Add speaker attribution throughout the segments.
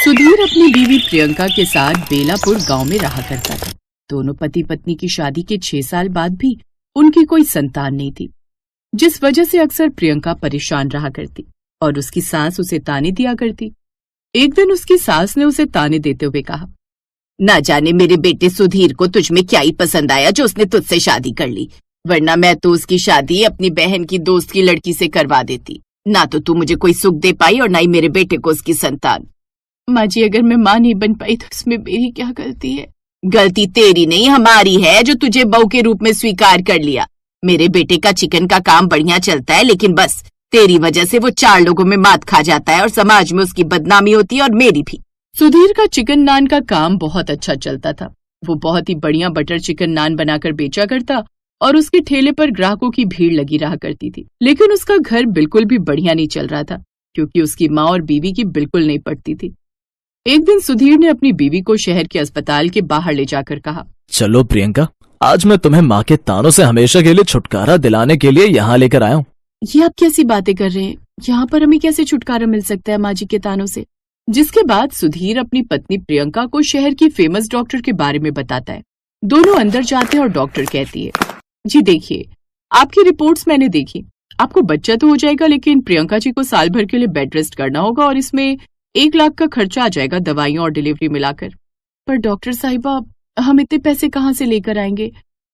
Speaker 1: सुधीर अपनी बीवी प्रियंका के साथ बेलापुर गांव में रहा करता था। दोनों पति पत्नी की शादी के 6 साल बाद भी उनकी कोई संतान नहीं थी, जिस वजह से अक्सर प्रियंका परेशान रहा करती और उसकी सास उसे ताने दिया करती। एक दिन उसकी सास ने उसे ताने देते हुए कहा, ना जाने मेरे बेटे सुधीर को तुझ में क्या ही पसंद आया जो उसने तुझसे शादी कर ली, वरना मैं तो उसकी शादी अपनी बहन की दोस्त की लड़की से करवा देती। ना तो तू मुझे कोई सुख दे पाई और ना ही मेरे बेटे को उसकी संतान। माँ जी, अगर मैं माँ नहीं बन पाई तो इसमें मेरी क्या गलती है? गलती तेरी नहीं हमारी है जो तुझे बहू के रूप में स्वीकार कर लिया। मेरे बेटे का चिकन का काम बढ़िया चलता है, लेकिन बस तेरी वजह से वो 4 लोगों में मात खा जाता है और समाज में उसकी बदनामी होती है और मेरी भी। सुधीर का चिकन नान का काम बहुत अच्छा चलता था। वो बहुत ही बढ़िया बटर चिकन नान बनाकर बेचा करता और उसके ठेले पर ग्राहकों की भीड़ लगी रहा करती थी। लेकिन उसका घर बिल्कुल भी बढ़िया नहीं चल रहा था, क्योंकि उसकी माँ और बीवी की बिल्कुल नहीं पटती थी। एक दिन सुधीर ने अपनी बीवी को शहर के अस्पताल के बाहर ले जाकर कहा,
Speaker 2: चलो प्रियंका, आज मैं तुम्हें माँ के तानों से हमेशा के लिए छुटकारा दिलाने के लिए यहाँ लेकर आया हूँ।
Speaker 1: ये आप कैसी बातें कर रहे हैं? यहाँ पर हमें कैसे छुटकारा मिल सकता है माँ जी के तानों से? जिसके बाद सुधीर अपनी पत्नी प्रियंका को शहर की फेमस डॉक्टर के बारे में बताता है। दोनों अंदर जाते हैं और डॉक्टर कहती है, जी देखिए, आपकी रिपोर्ट्स मैंने देखी, आपको बच्चा तो हो जाएगा, लेकिन प्रियंका जी को साल भर के लिए बेड रेस्ट करना होगा और इसमें 1 लाख का खर्चा आ जाएगा, दवाइयों और डिलीवरी मिलाकर। पर डॉक्टर साहिबा, हम इतने पैसे कहाँ से लेकर आएंगे?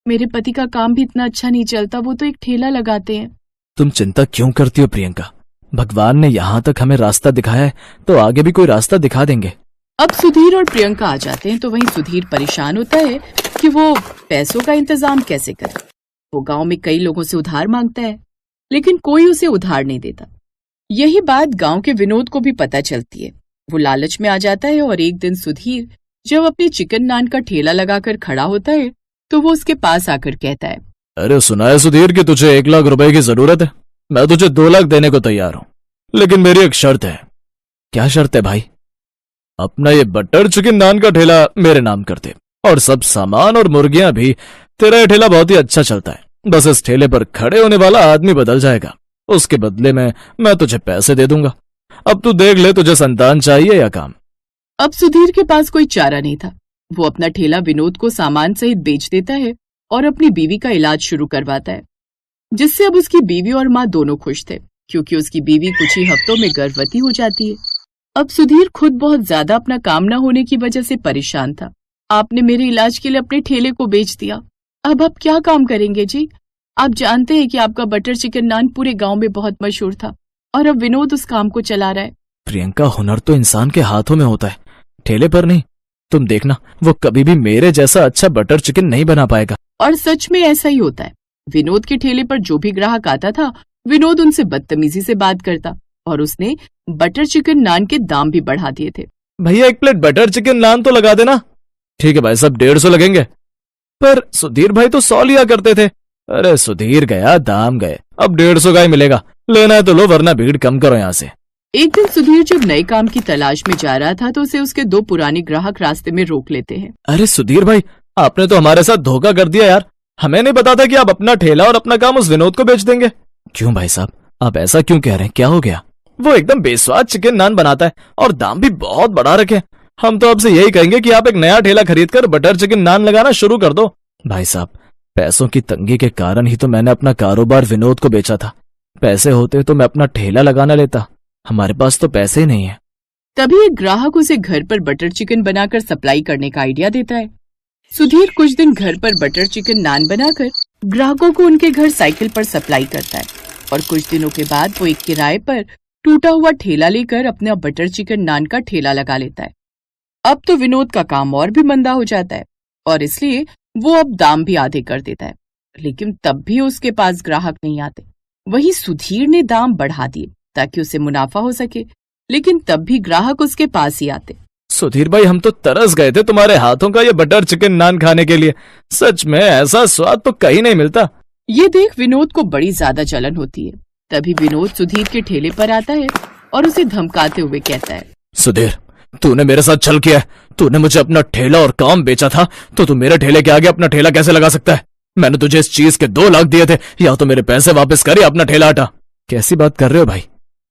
Speaker 1: मेरे पति का काम भी इतना अच्छा नहीं चलता, वो तो एक ठेला लगाते हैं।
Speaker 2: तुम चिंता क्यों करती हो प्रियंका? भगवान ने यहाँ तक हमें रास्ता दिखाया है तो आगे भी कोई रास्ता दिखा देंगे।
Speaker 1: अब सुधीर और प्रियंका आ जाते हैं तो वहीं सुधीर परेशान होता है कि वो पैसों का इंतजाम कैसे करे। वो गांव में कई लोगों से उधार मांगता है, लेकिन कोई उसे उधार नहीं देता। यही बात गांव के विनोद को भी पता चलती है। वो लालच में आ जाता है और एक दिन सुधीर जब अपनी चिकन नान का ठेला लगाकर खड़ा होता है तो वो उसके पास आकर कहता है,
Speaker 2: अरे सुना है सुधीर कि तुझे 1 लाख रुपए की जरूरत है। मैं तुझे 2 लाख देने को तैयार हूँ, लेकिन मेरी एक शर्त है। क्या शर्त है भाई? अपना ये बटर चिकन नान का ठेला मेरे नाम कर दे और सब सामान और मुर्गियां भी। तेरा ये ठेला बहुत ही अच्छा चलता है, बस इस ठेले पर खड़े होने वाला आदमी बदल जाएगा, उसके बदले में मैं तुझे पैसे दे दूंगा। अब तू देख ले, तुझे संतान चाहिए या काम?
Speaker 1: अब सुधीर के पास कोई चारा नहीं था। वो अपना ठेला विनोद को सामान सहित बेच देता है और अपनी बीवी का इलाज शुरू करवाता है, जिससे अब उसकी बीवी और माँ दोनों खुश थे, क्योंकि उसकी बीवी कुछ ही हफ्तों में गर्भवती हो जाती है। अब सुधीर खुद बहुत ज्यादा अपना काम न होने की वजह से परेशान था। आपने मेरे इलाज के लिए अपने ठेले को बेच दिया, अब आप क्या काम करेंगे जी? आप जानते हैं कि आपका बटर चिकन नान पूरे गांव में बहुत मशहूर था और अब विनोद उस काम को चला रहा है।
Speaker 2: प्रियंका, हुनर तो इंसान के हाथों में होता है, ठेले पर नहीं। तुम देखना, वो कभी भी मेरे जैसा अच्छा बटर चिकन नहीं बना पाएगा।
Speaker 1: और सच में ऐसा ही होता है। विनोद के ठेले पर जो भी ग्राहक आता था, विनोद उनसे बदतमीजी से बात करता और उसने बटर चिकन नान के दाम भी बढ़ा दिए थे।
Speaker 2: भैया 1 प्लेट बटर चिकन नान तो लगा देना। ठीक है भाई साहब, 150 लगेंगे। पर सुधीर भाई तो 100 लिया करते थे। अरे सुधीर गया, दाम गए, अब 150 का ही मिलेगा। लेना है तो लो, वरना भीड़ कम करो यहाँ से।
Speaker 1: एक दिन सुधीर जब नए काम की तलाश में जा रहा था तो उसे उसके 2 पुराने ग्राहक रास्ते में रोक लेते हैं।
Speaker 2: अरे सुधीर भाई, आपने तो हमारे साथ धोखा कर दिया यार। हमें नहीं पता था कि आप अपना ठेला और अपना काम उस विनोद को बेच देंगे। क्यों भाई साहब, आप ऐसा क्यों कह रहे हैं? क्या हो गया? वो एकदम बेस्वाद चिकन नान बनाता है और दाम भी बहुत बढ़ा रखे। हम तो आपसे यही कहेंगे कि आप एक नया ठेला खरीदकर बटर चिकन नान लगाना शुरू कर दो। भाई साहब, पैसों की तंगी के कारण ही तो मैंने अपना कारोबार विनोद को बेचा था। पैसे होते तो मैं अपना ठेला लगाना लेता। हमारे पास तो पैसे ही नहीं है।
Speaker 1: तभी एक ग्राहक उसे घर पर बटर चिकन बनाकर सप्लाई करने का आइडिया देता है। सुधीर कुछ दिन घर पर बटर चिकन नान बनाकर ग्राहकों को उनके घर साइकिल पर सप्लाई करता है और कुछ दिनों के बाद वो एक किराए पर टूटा हुआ ठेला लेकर अपना बटर चिकन नान का ठेला लगा लेता है। अब तो विनोद का काम और भी मंदा हो जाता है और इसलिए वो अब दाम भी आधे कर देता है, लेकिन तब भी उसके पास ग्राहक नहीं आते। वहीं सुधीर ने दाम बढ़ा दिए ताकि उसे मुनाफा हो सके, लेकिन तब भी ग्राहक उसके पास ही आते।
Speaker 2: सुधीर भाई, हम तो तरस गए थे तुम्हारे हाथों का ये बटर चिकन नान खाने के लिए। सच में ऐसा स्वाद तो कहीं नहीं मिलता।
Speaker 1: ये देख विनोद को बड़ी ज्यादा जलन होती है। तभी विनोद सुधीर के ठेले पर आता है और उसे धमकाते हुए कहता है,
Speaker 2: सुधीर, तूने मेरे साथ छल किया है। तूने मुझे अपना ठेला और काम बेचा था, तो तू मेरे ठेले के आगे अपना ठेला कैसे लगा सकता है? मैंने तुझे इस चीज के 2 लाख दिए थे, या तो मेरे पैसे वापस कर या अपना ठेला हटा। कैसी बात कर रहे हो भाई?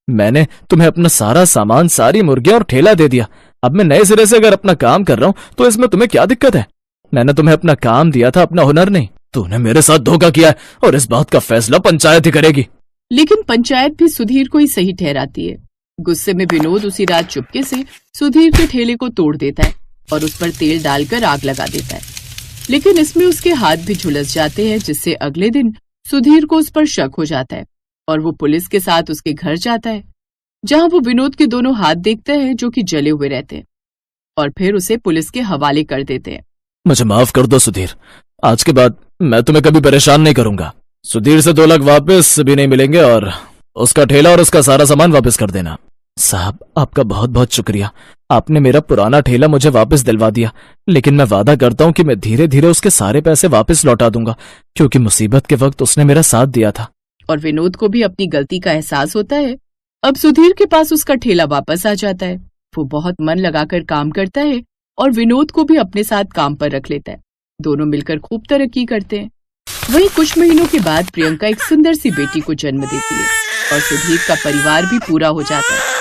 Speaker 2: मैंने तुम्हें अपना सारा सामान, सारी मुर्गियां और ठेला दे दिया। अब मैं नए सिरे से अगर अपना काम कर रहा हूँ तो इसमें तुम्हें क्या दिक्कत है? मैंने तुम्हें अपना काम दिया था, अपना हुनर नहीं। तूने मेरे साथ धोखा किया है और इस बात का फैसला पंचायत ही करेगी।
Speaker 1: लेकिन पंचायत भी सुधीर को ही सही ठहराती है। गुस्से में विनोद उसी रात चुपके से सुधीर के ठेले को तोड़ देता है और उस पर तेल डालकर आग लगा देता है। लेकिन इसमें उसके हाथ भी झुलस जाते हैं, जिससे अगले दिन सुधीर को उस पर शक हो जाता है और वो पुलिस के साथ उसके घर जाता है, जहां वो विनोद के दोनों हाथ देखता है जो कि जले हुए रहते हैं, और फिर उसे पुलिस के हवाले कर देते हैं।
Speaker 2: मुझे माफ कर दो सुधीर, आज के बाद मैं तुम्हें कभी परेशान नहीं करूंगा। सुधीर से 2 लाख वापस भी नहीं मिलेंगे और उसका ठेला और उसका सारा सामान वापस कर देना। साहब, आपका बहुत बहुत शुक्रिया। आपने मेरा पुराना ठेला मुझे वापस दिलवा दिया, लेकिन मैं वादा करता हूँ कि मैं धीरे धीरे उसके सारे पैसे वापस लौटा दूंगा, क्योंकि मुसीबत के वक्त उसने मेरा साथ दिया था।
Speaker 1: और विनोद को भी अपनी गलती का एहसास होता है। अब सुधीर के पास उसका ठेला वापस आ जाता है। वो बहुत मन लगाकर काम करता है और विनोद को भी अपने साथ काम पर रख लेता है। दोनों मिलकर खूब तरक्की करते हैं। वहीं कुछ महीनों के बाद प्रियंका एक सुंदर सी बेटी को जन्म देती है और सुधीर का परिवार भी पूरा हो जाता है।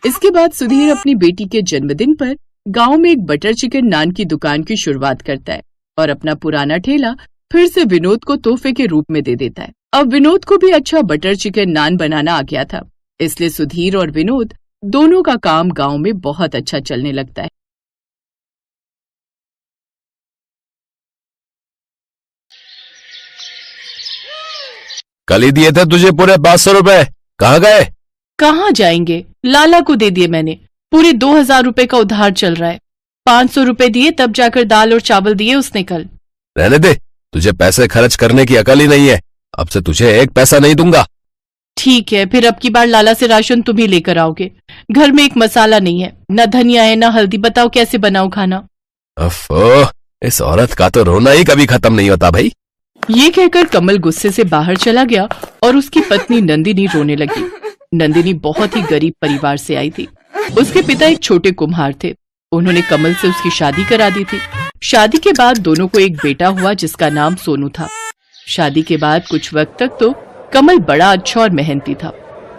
Speaker 1: इसके बाद सुधीर अपनी बेटी के जन्मदिन पर गांव में एक बटर चिकन नान की दुकान की शुरुआत करता है और अपना पुराना ठेला फिर से विनोद को तोहफे के रूप में दे देता है। अब विनोद को भी अच्छा बटर चिकन नान बनाना आ गया था, इसलिए सुधीर और विनोद दोनों का काम गांव में बहुत अच्छा चलने लगता है।
Speaker 3: कल ही दिए थे तुझे पूरे 500 रुपए, कहाँ गए?
Speaker 1: कहाँ जाएंगे, लाला को दे दिए मैंने। पूरे 2000 रुपए का उधार चल रहा है। 500 रुपए दिए तब जाकर दाल और चावल दिए उसने कल।
Speaker 3: रहने दे, तुझे पैसे खर्च करने की अकल ही नहीं है। अब से तुझे 1 पैसा नहीं दूंगा।
Speaker 1: ठीक है, फिर अब की बार लाला से राशन तुम ही लेकर आओगे। घर में एक मसाला नहीं है, न धनिया है न हल्दी। बताओ कैसे बनाऊं खाना?
Speaker 3: अफ़ो, इस औरत का तो रोना ही कभी खत्म नहीं होता भाई।
Speaker 1: ये कहकर कमल गुस्से से बाहर चला गया और उसकी पत्नी नंदिनी रोने लगी। नंदिनी बहुत ही गरीब परिवार से आई थी। उसके पिता एक छोटे कुम्हार थे। उन्होंने कमल से उसकी शादी करा दी थी। शादी के बाद दोनों को एक बेटा हुआ जिसका नाम सोनू था। शादी के बाद कुछ वक्त तक तो कमल बड़ा अच्छा और मेहनती था।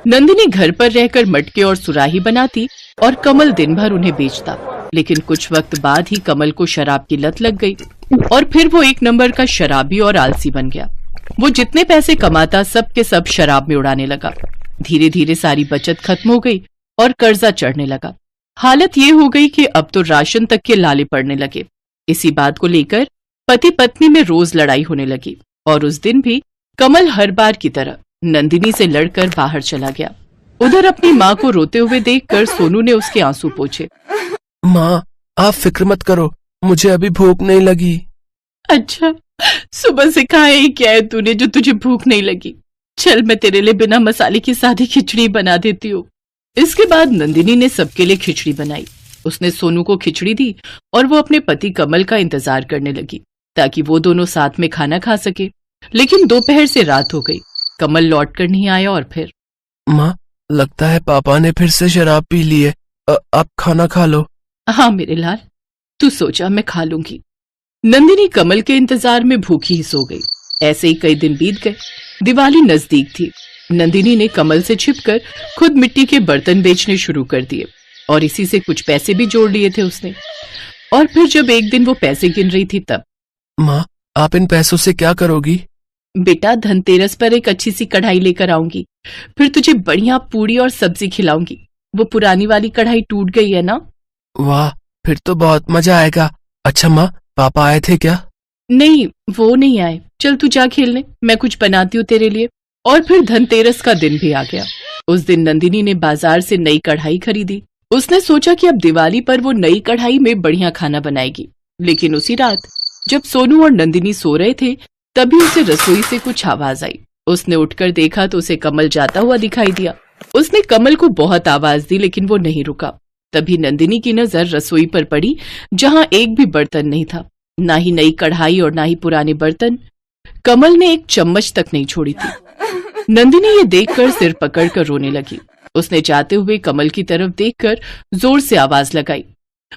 Speaker 1: नंदिनी घर पर रहकर मटके और सुराही बनाती और कमल दिन भर उन्हें बेचता। लेकिन कुछ वक्त बाद ही कमल को शराब की लत लग गई और फिर वो 1 नंबर का शराबी और आलसी बन गया। वो जितने पैसे कमाता सब के सब शराब में उड़ाने लगा। धीरे धीरे सारी बचत खत्म हो गई और कर्जा चढ़ने लगा। हालत ये हो गई कि अब तो राशन तक के लाले पड़ने लगे। इसी बात को लेकर पति पत्नी में रोज लड़ाई होने लगी और उस दिन भी कमल हर बार की तरह नंदिनी से लड़कर बाहर चला गया। उधर अपनी माँ को रोते हुए देखकर सोनू ने उसके आंसू पोंछे।
Speaker 3: माँ, आप फिक्र मत करो, मुझे अभी भूख नहीं लगी।
Speaker 1: अच्छा, सुबह से खाया ही क्या है तूने जो तुझे भूख नहीं लगी? चल मैं तेरे लिए बिना मसाले की सादी खिचड़ी बना देती हूँ। इसके बाद नंदिनी ने सबके लिए खिचड़ी बनाई। उसने सोनू को खिचड़ी दी और वो अपने पति कमल का इंतजार करने लगी ताकि वो दोनों साथ में खाना खा सके। लेकिन दोपहर से रात हो गई, कमल लौट कर नहीं आया और फिर
Speaker 3: माँ, लगता है पापा ने फिर से शराब पी ली है। आप खाना खा लो।
Speaker 1: हाँ मेरे लाल, तू सोचा मैं खा लूंगी। नंदिनी कमल के इंतजार में भूखी ही सो गई। ऐसे ही कई दिन बीत गए। दिवाली नजदीक थी। नंदिनी ने कमल से छिपकर खुद मिट्टी के बर्तन बेचने शुरू कर दिए और इसी से कुछ पैसे भी जोड़ लिए थे उसने। और फिर जब एक दिन वो पैसे गिन रही थी तब
Speaker 3: माँ, आप इन पैसों से क्या करोगी?
Speaker 1: बेटा, धनतेरस पर एक अच्छी सी कढ़ाई लेकर आऊंगी, फिर तुझे बढ़िया पूड़ी और सब्जी खिलाऊंगी। वो पुरानी वाली कढ़ाई टूट गई है ना।
Speaker 3: वाह, फिर तो बहुत मजा आएगा। अच्छा माँ, पापा आए थे क्या?
Speaker 1: नहीं, वो नहीं आए। चल तू जा खेलने, मैं कुछ बनाती हूँ तेरे लिए। और फिर धनतेरस का दिन भी आ गया। उस दिन नंदिनी ने बाजार से नई कढ़ाई खरीदी। उसने सोचा कि अब दिवाली पर वो नई कढ़ाई में बढ़िया खाना बनाएगी। लेकिन उसी रात जब सोनू और नंदिनी सो रहे थे तभी उसे रसोई से कुछ आवाज आई। उसने उठकर देखा तो उसे कमल जाता हुआ दिखाई दिया। उसने कमल को बहुत आवाज दी लेकिन वो नहीं रुका। तभी नंदिनी की नजर रसोई पर पड़ी जहां एक भी बर्तन नहीं था, ना ही नई कढ़ाई और ना ही पुराने बर्तन। कमल ने एक चम्मच तक नहीं छोड़ी थी। नंदिनी ये देखकर सिर पकड़कर रोने लगी। उसने जाते हुए कमल की तरफ देखकर जोर से आवाज लगाई,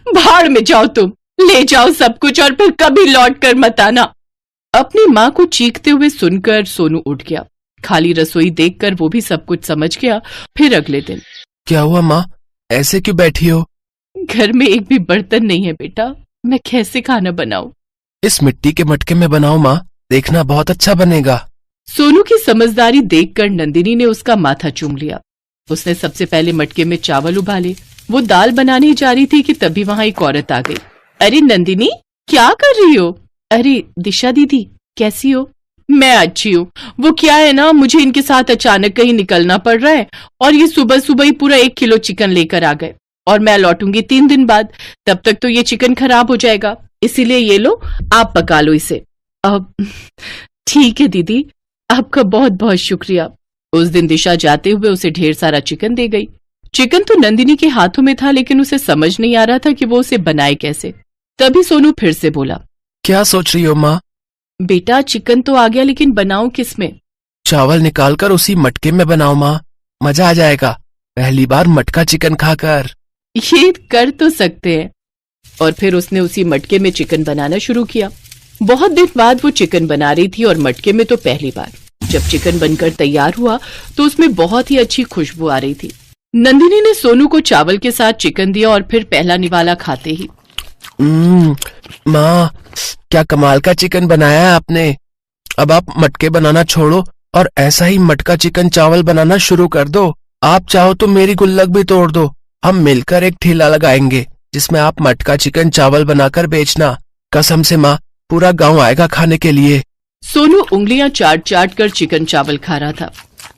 Speaker 1: भाड़ में जाओ तुम, ले जाओ सब कुछ और फिर कभी लौट कर मत आना। अपनी माँ को चीखते हुए सुनकर सोनू उठ गया। खाली रसोई देखकर वो भी सब कुछ समझ गया। फिर अगले दिन,
Speaker 3: क्या हुआ माँ, ऐसे क्यों बैठी हो?
Speaker 1: घर में एक भी बर्तन नहीं है बेटा, मैं कैसे खाना बनाऊं?
Speaker 3: इस मिट्टी के मटके में बनाओ माँ, देखना बहुत अच्छा बनेगा।
Speaker 1: सोनू की समझदारी देखकर नंदिनी ने उसका माथा चूम लिया। उसने सबसे पहले मटके में चावल उबाले। वो दाल बनाने जा रही थी कि तभी वहां एक औरत आ गई। अरे नंदिनी, क्या कर रही हो? अरे दिशा दीदी, कैसी हो? मैं अच्छी हूँ। वो क्या है ना, मुझे इनके साथ अचानक कहीं निकलना पड़ रहा है और ये सुबह सुबह ही पूरा 1 किलो चिकन लेकर आ गए और मैं लौटूंगी 3 दिन बाद। तब तक तो ये चिकन खराब हो जाएगा, इसीलिए ये लो, आप पका लो इसे। अब ठीक है दीदी, आपका बहुत बहुत शुक्रिया। उस दिन दिशा जाते हुए उसे ढेर सारा चिकन दे गई। चिकन तो नंदिनी के हाथों में था, लेकिन उसे समझ नहीं आ रहा था कि वो उसे बनाए कैसे। तभी सोनू फिर से बोला,
Speaker 3: क्या सोच रही हो माँ?
Speaker 1: बेटा चिकन तो आ गया, लेकिन बनाऊं किसमें?
Speaker 3: चावल निकालकर उसी मटके में बनाओ माँ, मजा आ जाएगा, पहली बार मटका चिकन खाकर।
Speaker 1: ये कर तो सकते हैं। और फिर उसने उसी मटके में चिकन बनाना शुरू किया। बहुत दिन बाद वो चिकन बना रही थी और मटके में तो पहली बार। जब चिकन बनकर तैयार हुआ तो उसमें बहुत ही अच्छी खुशबू आ रही थी। नंदिनी ने सोनू को चावल के साथ चिकन दिया और फिर पहला निवाला खाते ही,
Speaker 3: माँ, क्या कमाल का चिकन बनाया है आपने। अब आप मटके बनाना छोड़ो और ऐसा ही मटका चिकन चावल बनाना शुरू कर दो। आप चाहो तो मेरी गुल्लक भी तोड़ दो, हम मिलकर एक ठेला लगाएंगे जिसमें आप मटका चिकन चावल बनाकर बेचना। कसम से माँ, पूरा गांव आएगा खाने के लिए।
Speaker 1: सोनू उंगलियां चाट चाट कर चिकन चावल खा रहा था।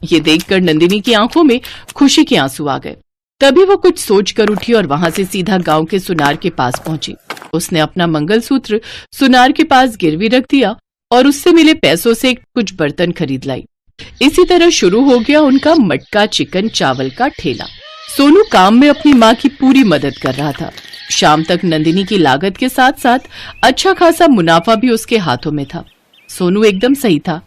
Speaker 1: ये देखकर नंदिनी की आंखों में खुशी के आंसू आ गए। तभी वो कुछ सोच कर उठी और वहां से सीधा गांव के सुनार के पास पहुंची। उसने अपना मंगलसूत्र सुनार के पास गिरवी रख दिया और उससे मिले पैसों से कुछ बर्तन खरीद लाई। इसी तरह शुरू हो गया उनका मटका चिकन चावल का ठेला। सोनू काम में अपनी माँ की पूरी मदद कर रहा था। शाम तक नंदिनी की लागत के साथ साथ अच्छा खासा मुनाफा भी उसके हाथों में था। सोनू एकदम सही था।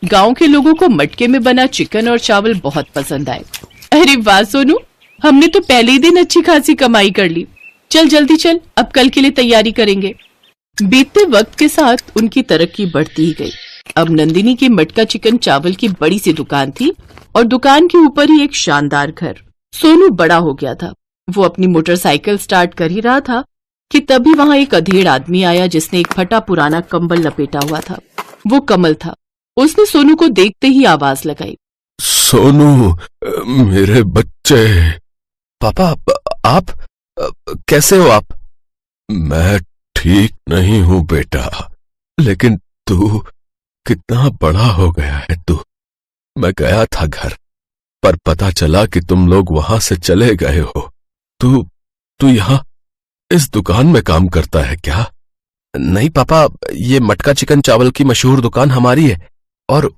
Speaker 1: गांव के लोगों को मटके में बना चिकन और चावल बहुत पसंद आए। अरे वाह सोनू, हमने तो पहले ही दिन अच्छी खासी कमाई कर ली। चल जल्दी चल, अब कल के लिए तैयारी करेंगे। बीतते वक्त के साथ उनकी तरक्की बढ़ती ही गई। अब नंदिनी की मटका चिकन चावल की बड़ी सी दुकान थी और दुकान के ऊपर ही एक शानदार घर। सोनू बड़ा हो गया था। वो अपनी मोटरसाइकिल स्टार्ट कर ही रहा था कि तभी वहां एक अधेड़ आदमी आया जिसने एक फटा पुराना कंबल लपेटा हुआ था। वो कमल था। उसने सोनू को देखते ही आवाज लगाई,
Speaker 3: सोनू, मेरे बच्चे। पापा, आप कैसे हो आप? मैं ठीक नहीं हूँ बेटा, लेकिन तू कितना बड़ा हो गया है तू। मैं गया था घर, पर पता चला कि तुम लोग वहां से चले गए हो। तू यहाँ इस दुकान में काम करता है क्या? नहीं पापा, ये मटका चिकन चावल की मशहूर दुकान हमारी है और